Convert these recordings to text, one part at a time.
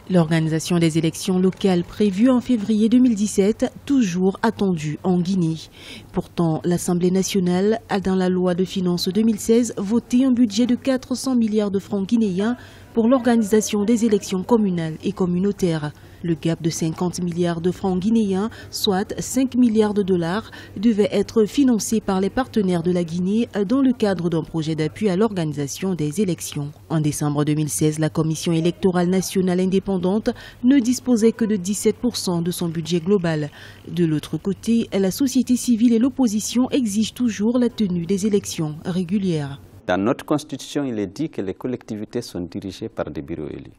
L'organisation des élections locales prévues en février 2017, toujours attendue en Guinée. Pourtant, l'Assemblée nationale a dans la loi de finances 2016 voté un budget de 400 milliards de francs guinéens pour l'organisation des élections communales et communautaires. Le gap de 50 milliards de francs guinéens, soit 5 milliards de dollars, devait être financé par les partenaires de la Guinée dans le cadre d'un projet d'appui à l'organisation des élections. En décembre 2016, la Commission électorale nationale indépendante ne disposait que de 17% de son budget global. De l'autre côté, la société civile et l'opposition exigent toujours la tenue des élections régulières. Dans notre constitution, il est dit que les collectivités sont dirigées par des bureaux élus.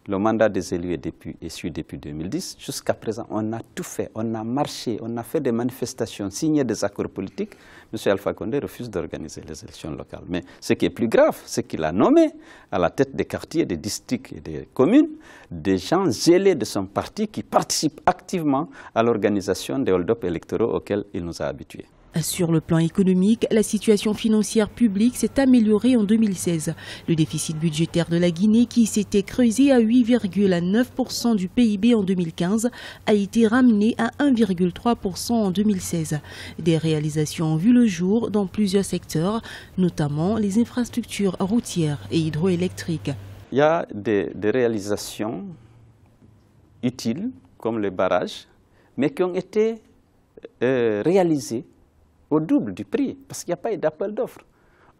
Le mandat des élus est issu depuis 2010. Jusqu'à présent, on a tout fait. On a marché, on a fait des manifestations, signé des accords politiques. M. Alpha Condé refuse d'organiser les élections locales. Mais ce qui est plus grave, c'est qu'il a nommé à la tête des quartiers, des districts et des communes des gens zélés de son parti qui participent activement à l'organisation des hold-up électoraux auxquels il nous a habitués. Sur le plan économique, la situation financière publique s'est améliorée en 2016. Le déficit budgétaire de la Guinée, qui s'était creusé à 8,9% du PIB en 2015, a été ramené à 1,3% en 2016. Des réalisations ont vu le jour dans plusieurs secteurs, notamment les infrastructures routières et hydroélectriques. Il y a des réalisations utiles, comme les barrages, mais qui ont été réalisées au double du prix, parce qu'il n'y a pas eu d'appel d'offres.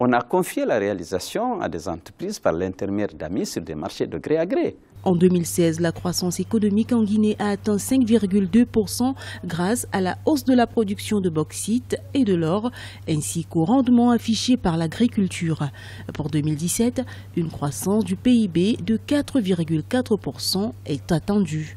On a confié la réalisation à des entreprises par l'intermédiaire d'amis sur des marchés de gré à gré. En 2016, la croissance économique en Guinée a atteint 5,2% grâce à la hausse de la production de bauxite et de l'or, ainsi qu'au rendement affiché par l'agriculture. Pour 2017, une croissance du PIB de 4,4% est attendue.